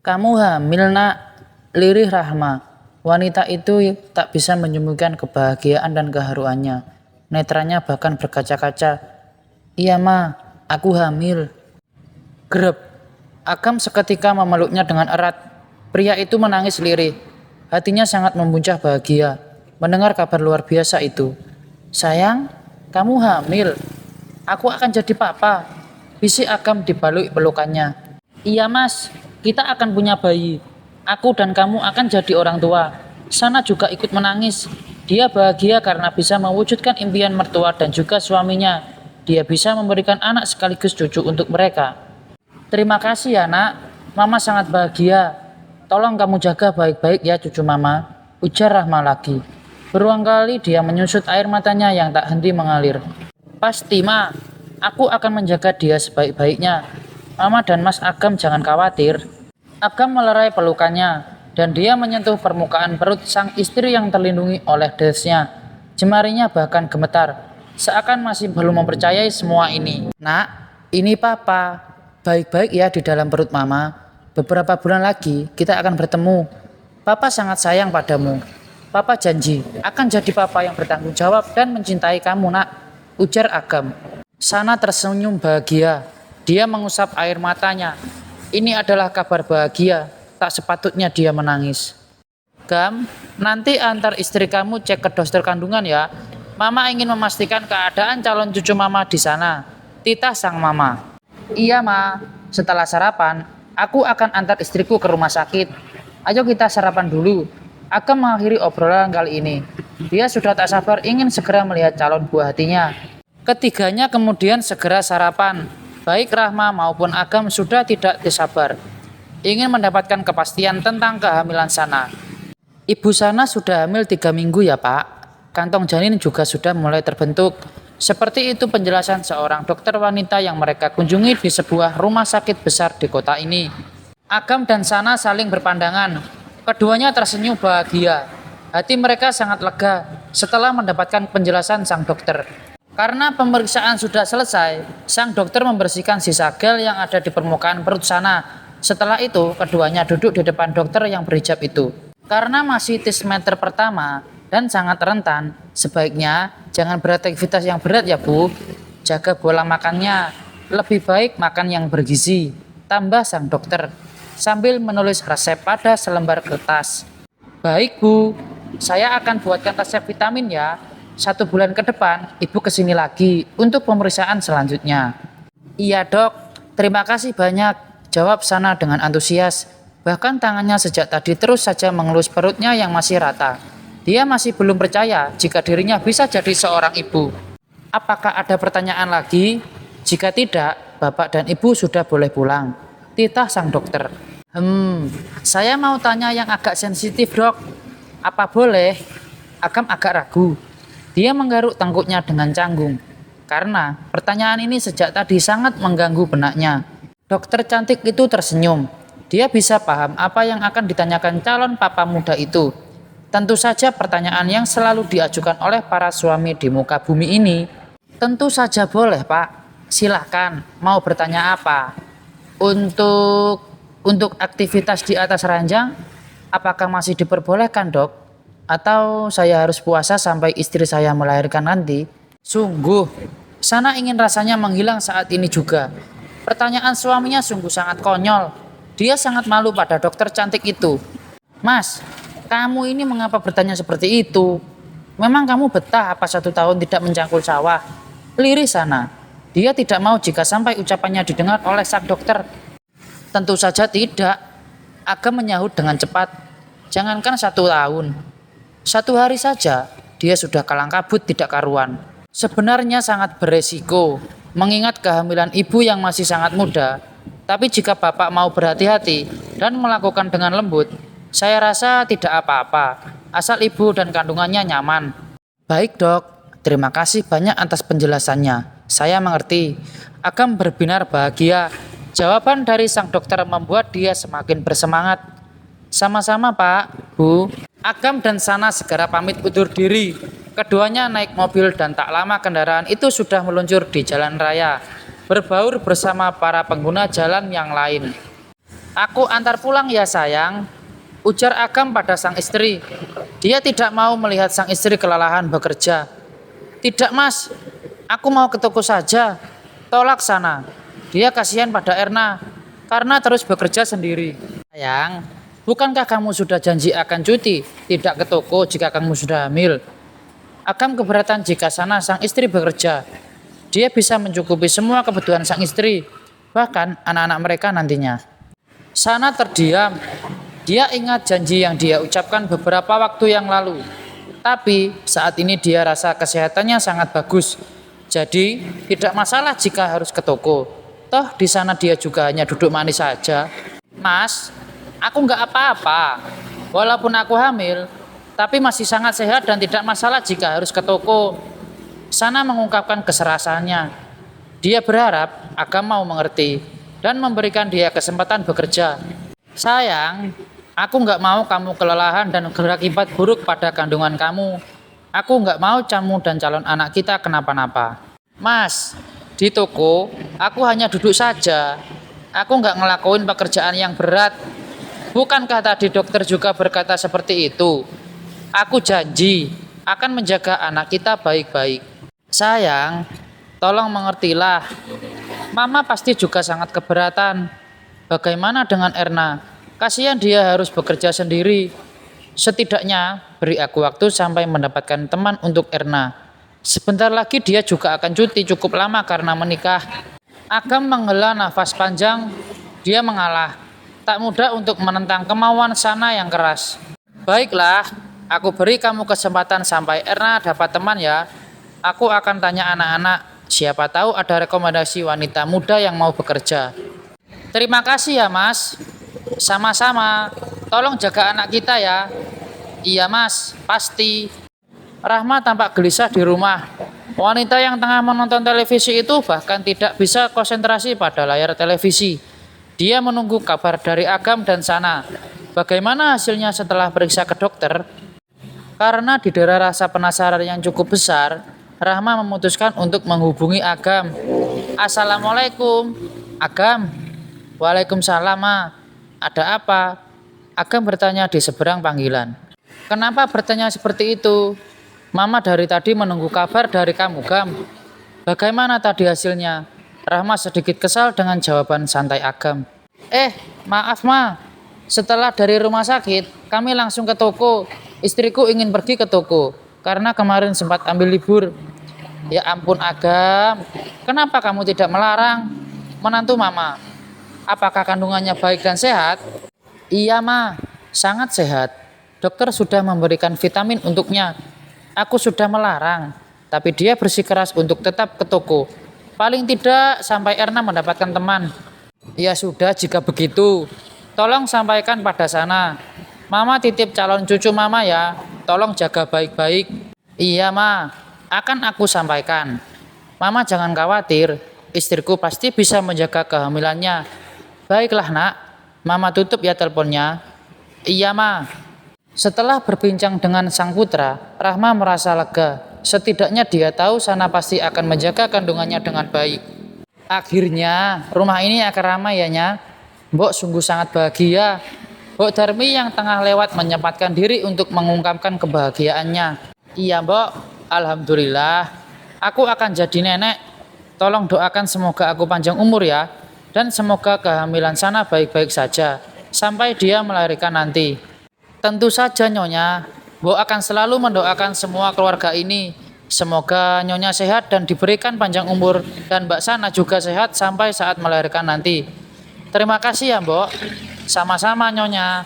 Kamu hamil nak, lirih Rahma. Wanita itu tak bisa menyembunyikan kebahagiaan dan keharuannya. Netranya bahkan berkaca-kaca. Iya ma, aku hamil. Grep. Agam seketika memeluknya dengan erat. Pria itu menangis lirih. Hatinya sangat membuncah bahagia mendengar kabar luar biasa itu. Sayang, kamu hamil. Aku akan jadi papa. Bisik Agam dibalui pelukannya. Iya mas, kita akan punya bayi. Aku dan kamu akan jadi orang tua. Sana juga ikut menangis. Dia bahagia karena bisa mewujudkan impian mertua dan juga suaminya. Dia bisa memberikan anak sekaligus cucu untuk mereka. Terima kasih ya nak, mama sangat bahagia. Tolong kamu jaga baik-baik ya cucu mama, ujar Rahma lagi. Berulang kali dia menyusut air matanya yang tak henti mengalir. Pasti ma, aku akan menjaga dia sebaik-baiknya. Mama dan Mas Agam jangan khawatir. Agam melerai pelukannya, dan dia menyentuh permukaan perut sang istri yang terlindungi oleh desnya. Jemarinya bahkan gemetar, seakan masih belum mempercayai semua ini. Nak, ini papa. Baik-baik ya di dalam perut mama. Beberapa bulan lagi kita akan bertemu. Papa sangat sayang padamu. Papa janji akan jadi papa yang bertanggung jawab dan mencintai kamu nak, ujar Agam. Sana tersenyum bahagia. Dia mengusap air matanya. Ini adalah kabar bahagia, tak sepatutnya dia menangis. Gam, nanti antar istri kamu cek ke dokter kandungan ya. Mama ingin memastikan keadaan calon cucu mama di sana. Titah sang mama. Iya ma, setelah sarapan, aku akan antar istriku ke rumah sakit. Ayo kita sarapan dulu. Agam mengakhiri obrolan kali ini. Dia sudah tak sabar ingin segera melihat calon buah hatinya. Ketiganya kemudian segera sarapan. Baik Rahma maupun Agam sudah tidak sabar, ingin mendapatkan kepastian tentang kehamilan Sana. Ibu Sana sudah hamil 3 minggu ya pak. Kantong janin juga sudah mulai terbentuk. Seperti itu penjelasan seorang dokter wanita yang mereka kunjungi di sebuah rumah sakit besar di kota ini. Agam dan Sana saling berpandangan. Keduanya tersenyum bahagia. Hati mereka sangat lega setelah mendapatkan penjelasan sang dokter. Karena pemeriksaan sudah selesai, sang dokter membersihkan sisa gel yang ada di permukaan perut Sana. Setelah itu, keduanya duduk di depan dokter yang berhijab itu. Karena masih trimester pertama dan sangat rentan, sebaiknya jangan beraktivitas yang berat ya bu. Jaga pola makannya, lebih baik makan yang bergizi, tambah sang dokter, sambil menulis resep pada selembar kertas. Baik bu, saya akan buatkan resep vitamin ya. 1 bulan ke depan, ibu kesini lagi untuk pemeriksaan selanjutnya. Iya dok, terima kasih banyak, jawab Sana dengan antusias. Bahkan tangannya sejak tadi terus saja mengelus perutnya yang masih rata. Dia masih belum percaya jika dirinya bisa jadi seorang ibu. Apakah ada pertanyaan lagi? Jika tidak, bapak dan ibu sudah boleh pulang, titah sang dokter. Saya mau tanya yang agak sensitif dok. Apa boleh? Agam agak ragu. Dia menggaruk tengkuknya dengan canggung, karena pertanyaan ini sejak tadi sangat mengganggu benaknya. Dokter cantik itu tersenyum. Dia bisa paham apa yang akan ditanyakan calon papa muda itu. Tentu saja pertanyaan yang selalu diajukan oleh para suami di muka bumi ini. Tentu saja boleh pak, silahkan mau bertanya apa. Untuk aktivitas di atas ranjang, apakah masih diperbolehkan dok? Atau saya harus puasa sampai istri saya melahirkan nanti? Sungguh, Sana ingin rasanya menghilang saat ini juga. Pertanyaan suaminya sungguh sangat konyol. Dia sangat malu pada dokter cantik itu. Mas, kamu ini mengapa bertanya seperti itu? Memang kamu betah apa 1 tahun tidak mencangkul sawah? Lirih Sana. Dia tidak mau jika sampai ucapannya didengar oleh sang dokter. Tentu saja tidak. Agam menyahut dengan cepat. Jangankan 1 tahun. 1 hari saja, dia sudah kalang kabut tidak karuan. Sebenarnya sangat beresiko, mengingat kehamilan ibu yang masih sangat muda. Tapi jika bapak mau berhati-hati dan melakukan dengan lembut, saya rasa tidak apa-apa, asal ibu dan kandungannya nyaman. Baik dok, terima kasih banyak atas penjelasannya. Saya mengerti. Agam berbinar bahagia. Jawaban dari sang dokter membuat dia semakin bersemangat. Sama-sama pak, bu. Agam dan Sana segera pamit undur diri. Keduanya naik mobil dan tak lama kendaraan itu sudah meluncur di jalan raya, berbaur bersama para pengguna jalan yang lain. Aku antar pulang ya sayang, ujar Agam pada sang istri. Dia tidak mau melihat sang istri kelelahan bekerja. Tidak mas, aku mau ke toko saja. Tolak sana. Dia kasihan pada Erna karena terus bekerja sendiri. Sayang, bukankah kamu sudah janji akan cuti, tidak ke toko jika kamu sudah hamil? Agam keberatan jika sana sang istri bekerja. Dia bisa mencukupi semua kebutuhan sang istri, bahkan anak-anak mereka nantinya. Sana terdiam. Dia ingat janji yang dia ucapkan beberapa waktu yang lalu. Tapi saat ini dia rasa kesehatannya sangat bagus. Jadi tidak masalah jika harus ke toko. Toh di sana dia juga hanya duduk manis saja. Mas, aku nggak apa-apa. Walaupun aku hamil, tapi masih sangat sehat dan tidak masalah jika harus ke toko. Sana mengungkapkan keserasannya. Dia berharap Agam mau mengerti dan memberikan dia kesempatan bekerja. Sayang, aku nggak mau kamu kelelahan dan berakibat buruk pada kandungan kamu. Aku nggak mau kamu dan calon anak kita kenapa-napa. Mas, di toko aku hanya duduk saja. Aku nggak ngelakuin pekerjaan yang berat. Bukankah tadi dokter juga berkata seperti itu? Aku janji akan menjaga anak kita baik-baik. Sayang, tolong mengertilah. Mama pasti juga sangat keberatan. Bagaimana dengan Erna? Kasihan dia harus bekerja sendiri. Setidaknya beri aku waktu sampai mendapatkan teman untuk Erna. Sebentar lagi dia juga akan cuti cukup lama karena menikah. Agam menghela nafas panjang. Dia mengalah. Tak mudah untuk menentang kemauan sana yang keras. Baiklah, aku beri kamu kesempatan sampai Erna dapat teman ya. Aku akan tanya anak-anak, siapa tahu ada rekomendasi wanita muda yang mau bekerja. Terima kasih ya mas. Sama-sama, tolong jaga anak kita ya. Iya mas, pasti. Rahma tampak gelisah di rumah. Wanita yang tengah menonton televisi itu bahkan tidak bisa konsentrasi pada layar televisi. Dia menunggu kabar dari Agam dan Sana. Bagaimana hasilnya setelah periksa ke dokter? Karena didera rasa penasaran yang cukup besar, Rahma memutuskan untuk menghubungi Agam. Assalamualaikum, Agam. Waalaikumsalam, Ma. Ada apa? Agam bertanya di seberang panggilan. Kenapa bertanya seperti itu? Mama dari tadi menunggu kabar dari kamu, Gam. Bagaimana tadi hasilnya? Rahma sedikit kesal dengan jawaban santai Agam. Maaf, Ma. Setelah dari rumah sakit, kami langsung ke toko. Istriku ingin pergi ke toko karena kemarin sempat ambil libur. Ya ampun Agam, kenapa kamu tidak melarang menantu mama? Apakah kandungannya baik dan sehat? Iya ma, sangat sehat. Dokter sudah memberikan vitamin untuknya. Aku sudah melarang, tapi dia bersikeras untuk tetap ke toko. Paling tidak sampai Erna mendapatkan teman. Ya sudah jika begitu, tolong sampaikan pada sana. Mama titip calon cucu mama ya, tolong jaga baik-baik. Iya ma, akan aku sampaikan. Mama jangan khawatir, istriku pasti bisa menjaga kehamilannya. Baiklah nak, mama tutup ya teleponnya. Iya ma. Setelah berbincang dengan sang putra, Rahma merasa lega. Setidaknya dia tahu Sana pasti akan menjaga kandungannya dengan baik. Akhirnya rumah ini akan ramai ya nya. Mbok sungguh sangat bahagia. Mbok Darmi yang tengah lewat menyempatkan diri untuk mengungkapkan kebahagiaannya. Iya mbok, alhamdulillah. Aku akan jadi nenek. Tolong doakan semoga aku panjang umur ya. Dan semoga kehamilan Sana baik-baik saja. Sampai dia melahirkan nanti. Tentu saja Nyonya. Mbok akan selalu mendoakan semua keluarga ini. Semoga Nyonya sehat dan diberikan panjang umur. Dan Mbak Sana juga sehat sampai saat melahirkan nanti. Terima kasih ya Mbok. Sama-sama Nyonya.